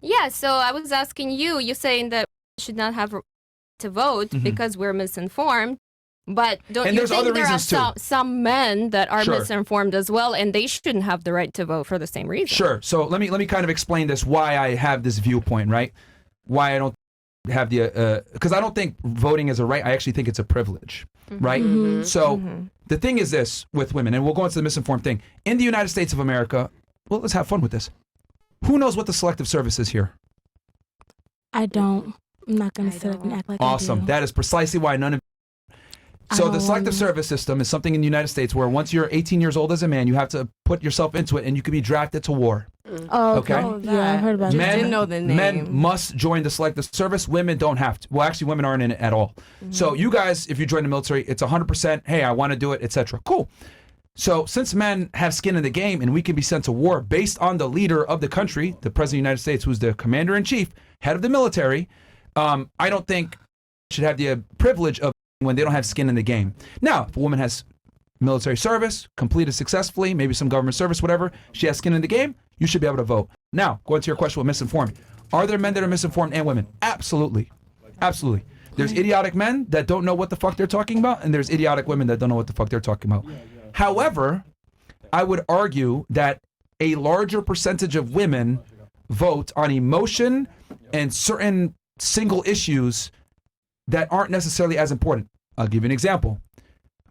Yeah, so I was asking you, you're saying that we should not have to vote because we're misinformed. But don't you think there are some men that are misinformed as well, and they shouldn't have the right to vote for the same reason? Sure. So let me kind of explain this, why I have this viewpoint, right? Why I don't have the because I don't think voting is a right. I actually think it's a privilege, right? So the thing is this with women, and we'll go into the misinformed thing. In the United States of America, well, let's have fun with this. Who knows what the selective service is here? I don't. I'm not going to sit up and act like I do. Awesome. That is precisely why none of. So the selective service system is something in the United States where once you're 18 years old as a man, you have to put yourself into it, and you can be drafted to war. Oh, okay. Yeah, I heard about that. Didn't know the name. Men must join the selective service. Women don't have to. Well, actually, women aren't in it at all. So you guys, if you join the military, it's 100%, hey, I want to do it, etc. Cool. So since men have skin in the game and we can be sent to war based on the leader of the country, the President of the United States, who's the commander-in-chief, head of the military, I don't think should have the privilege of when they don't have skin in the game. Now, if a woman has military service, completed successfully, maybe some government service, whatever, she has skin in the game, you should be able to vote. Now, going to your question with misinformed. Are there men that are misinformed and women? Absolutely. Absolutely. There's idiotic men that don't know what the fuck they're talking about, and there's idiotic women that don't know what the fuck they're talking about. However, I would argue that a larger percentage of women vote on emotion and certain single issues that aren't necessarily as important. I'll give you an example.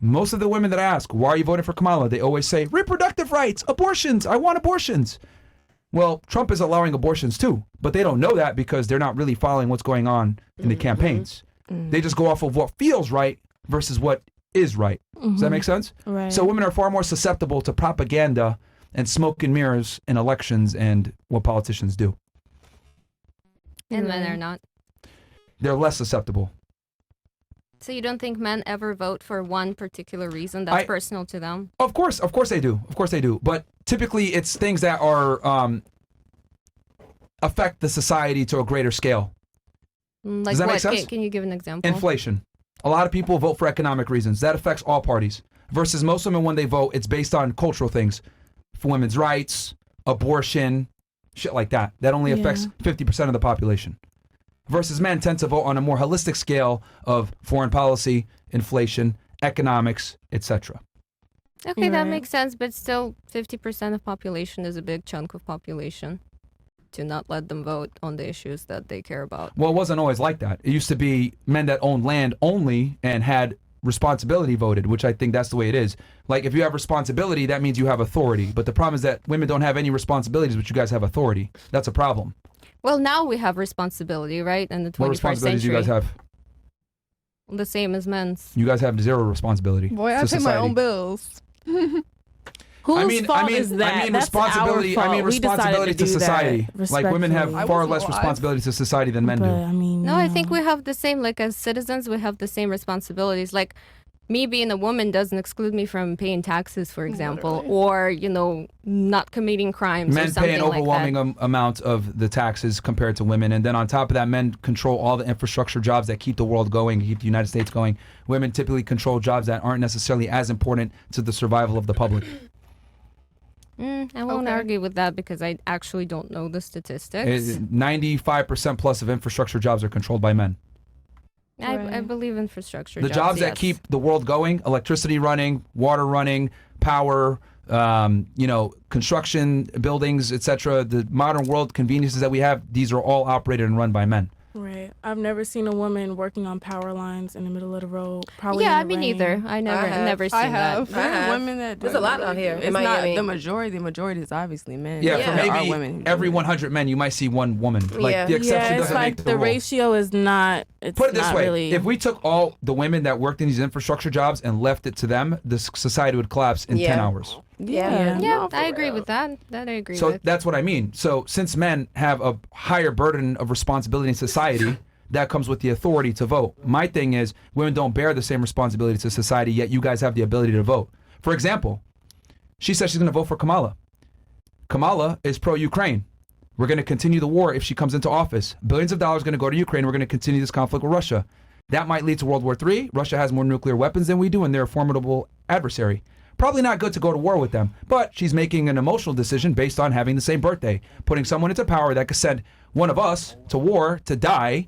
Most of the women that I ask, why are you voting for Kamala? They always say, reproductive rights, abortions, I want abortions. Well, Trump is allowing abortions too, but they don't know that because they're not really following what's going on in the campaigns. They just go off of what feels right versus what is right. Does that make sense? Right. So women are far more susceptible to propaganda and smoke and mirrors in elections and what politicians do. And men are not. They're less susceptible. So you don't think men ever vote for one particular reason that's personal to them? Of course they do. Of course they do. But typically it's things that are affect the society to a greater scale. Like Does that what? make sense? Can you give an example? Inflation. A lot of people vote for economic reasons. That affects all parties. Versus most women, when they vote, it's based on cultural things. For women's rights, abortion, shit like that. That only affects 50% of the population. Versus men tend to vote on a more holistic scale of foreign policy, inflation, economics, etc. Okay, that makes sense, but still 50% of population is a big chunk of population to not let them vote on the issues that they care about. Well, it wasn't always like that. It used to be men that owned land only and had responsibility voted, which I think that's the way it is. Like, if you have responsibility, that means you have authority. But the problem is that women don't have any responsibilities, but you guys have authority. That's a problem. Well, now we have responsibility, right? In the 21st century. What responsibilities do you guys have? The same as men's. You guys have zero responsibility. Boy, I pay my own bills. Whose fault is that? I mean That's responsibility. our fault. I mean responsibility to society. Like women have Respectfully. far less responsibility to society than men do. I mean, No, I think we have the same, like as citizens, we have the same responsibilities. Like me being a woman doesn't exclude me from paying taxes, for example, or, you know, not committing crimes or Men something pay an like that. overwhelming amount of the taxes compared to women. And then on top of that, men control all the infrastructure jobs that keep the world going, keep the United States going. Women typically control jobs that aren't necessarily as important to the survival of the public. I won't argue with that because I actually don't know the statistics. 95% plus of infrastructure jobs are controlled by men. I believe infrastructure The jobs that keep the world going, electricity running, water running, power, construction, buildings, etc. The modern world conveniences that we have, these are all operated and run by men. Right. I've never seen a woman working on power lines in the middle of the road. Probably yeah, in the me rain. neither. I never seen that. There are women that There's a lot out here in Miami. Not the majority. The majority is obviously men. Yeah, Yeah. for There are maybe women who do every it. 100 men, you might see one woman. Like Yeah. the exception Yeah, it's doesn't like make the rule. ratio is not. It's Put it this not way: really. if we took all the women that worked in these infrastructure jobs and left it to them, the society would collapse in 10 hours. Yeah. Yeah, I agree with that. That I agree So with. that's what I mean. So since men have a higher burden of responsibility in society, that comes with the authority to vote. My thing is, women don't bear the same responsibility to society, yet you guys have the ability to vote. For example, she says she's going to vote for Kamala. Kamala is pro-Ukraine. We're going to continue the war if she comes into office. Billions of dollars going to go to Ukraine. We're going to continue this conflict with Russia. That might lead to World War III. Russia has more nuclear weapons than we do, and they're a formidable adversary. Probably not good to go to war with them, but she's making an emotional decision based on having the same birthday, putting someone into power that could send one of us to war to die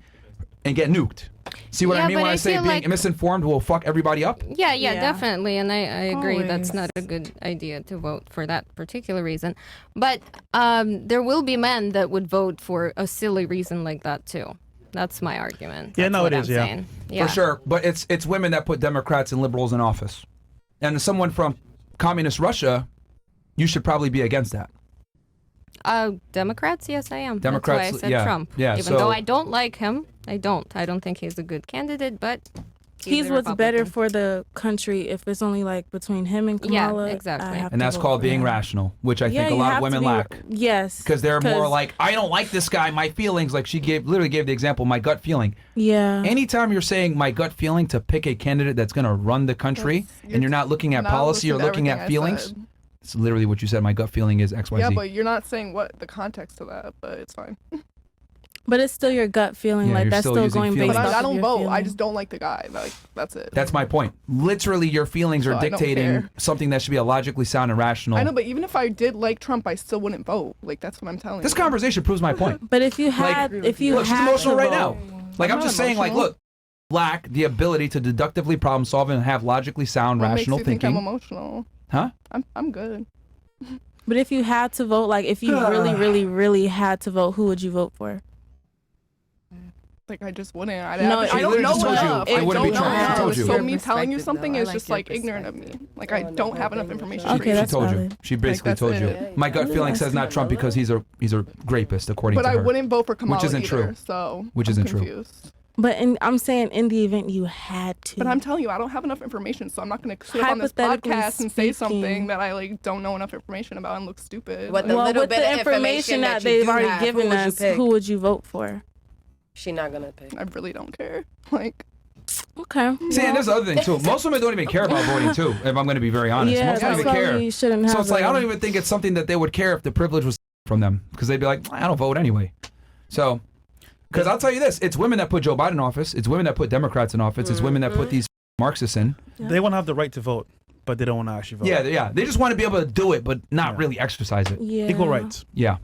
and get nuked. See what I mean when I say being misinformed will fuck everybody up? Yeah, definitely. And I agree Always. that's not a good idea to vote for that particular reason. But there will be men that would vote for a silly reason like that too. That's my argument. Yeah, That's no, what it is, I'm yeah. saying. Yeah. For sure. But it's women that put Democrats and liberals in office. And as someone from communist Russia, you should probably be against that. Democrats, yes, I am. Democrats, That's why I said yeah. Trump. Yeah, Even so- though I don't like him, I don't think he's a good candidate, but He's a what's better Republican. for the country if it's only like between him and Kamala. Yeah, exactly. I have And to that's vote called for being him. rational, which I Yeah, think a you lot of have to women be- lack. Yes. Because they're more like, I don't like this guy, my feelings. Like she literally gave the example, my gut feeling. Yeah. Anytime you're saying my gut feeling to pick a candidate that's going to run the country and you're not looking at not policy, you're listening to looking everything at I feelings. said. It's literally what you said. My gut feeling is XYZ. Yeah, but you're not saying what the context to that, but it's fine. But it's still your gut feeling. Yeah, like you're that's still still using going feelings. based But off I of don't your vote. I feelings. just don't like the guy. Like that's it. That's my point. Literally, your feelings So are I don't dictating care. something that should be a logically sound and rational. I know, but even if I did like Trump, I still wouldn't vote. Like that's what I'm telling This you. conversation proves my point. But if you had, look, Look, she's emotional right now. Like I'm not just saying, like, emotional. look, lack the ability to deductively problem solve and have logically sound, What rational makes you thinking. think I'm emotional? Huh? I'm good. But if you had to vote, like if you really, really, really had to vote, who would you vote for? Like I just wouldn't. I No, don't she know literally just told you. enough. It I wouldn't be don't know Trump. She enough. told you. So Your me telling you perspective, something though. I is like just your like ignorant of me. perspective. Like I don't have enough information. Okay, for you. that's She told you. valid. She basically that's told it. you. My gut feeling says not Trump because he's a rapist according But to I her. wouldn't vote for Kamala isn't either, true. So Which I'm isn't true. confused. But I'm saying in the event you had to. But I'm telling you, I don't have enough information, so I'm not going to sit up on this Hypothetically podcast and say speaking. something that I like don't know enough information about and look stupid. What Like, the little with bit the of information that you they've do already have, given who would you us, pick? who would you vote for? She not gonna pick. I really don't care. Like Okay. See, and there's the other thing too. Most women don't even care about voting too. If I'm going to be very honest, Yeah, most don't that's even why care. we shouldn't have. So it's like I don't even think it's something that they would care if the privilege was from them, because they'd be like, I don't vote anyway. So, because I'll tell you this, it's women that put Joe Biden in office, it's women that put Democrats in office, it's women that put these Marxists in. They want to have the right to vote, but they don't want to actually vote. Yeah, they just want to be able to do it, but not really exercise it. Yeah. Equal rights. Yeah.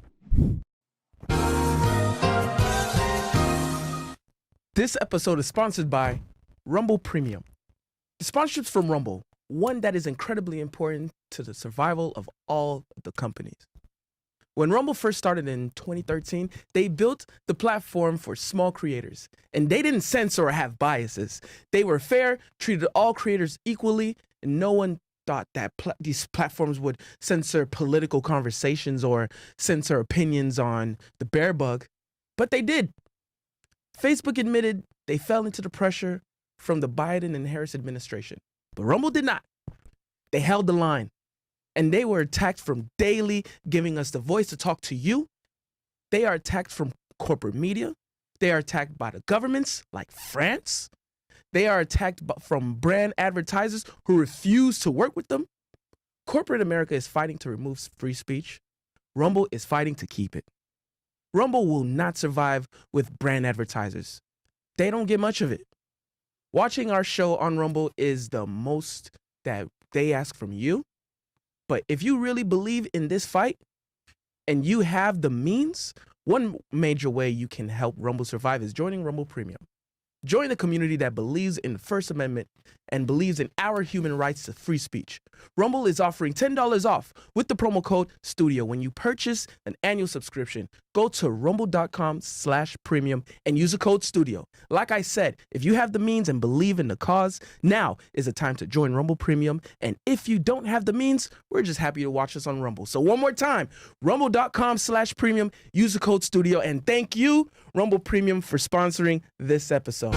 This episode is sponsored by Rumble Premium. The sponsorship's from Rumble, one that is incredibly important to the survival of all the companies. When Rumble first started in 2013, they built the platform for small creators, and they didn't censor or have biases. They were fair, treated all creators equally, and no one thought that these platforms would censor political conversations or censor opinions on the bear bug, but they did. Facebook admitted they fell into the pressure from the Biden and Harris administration, but Rumble did not. They held the line, and they were attacked from daily giving us the voice to talk to you. They are attacked from corporate media. They are attacked by the governments like France. They are attacked from brand advertisers who refuse to work with them. Corporate America is fighting to remove free speech. Rumble is fighting to keep it. Rumble will not survive with brand advertisers. They don't get much of it. Watching our show on Rumble is the most that they ask from you. But if you really believe in this fight and you have the means, one major way you can help Rumble survive is joining Rumble Premium. Join the community that believes in the First Amendment and believes in our human rights to free speech. Rumble is offering $10 off with the promo code STUDIO when you purchase an annual subscription. Go to rumble.com/premium and use the code STUDIO. Like I said, if you have the means and believe in the cause, now is the time to join Rumble Premium. And if you don't have the means, we're just happy to watch us on Rumble. So one more time, rumble.com/premium, use the code STUDIO, and thank you, Rumble Premium, for sponsoring this episode.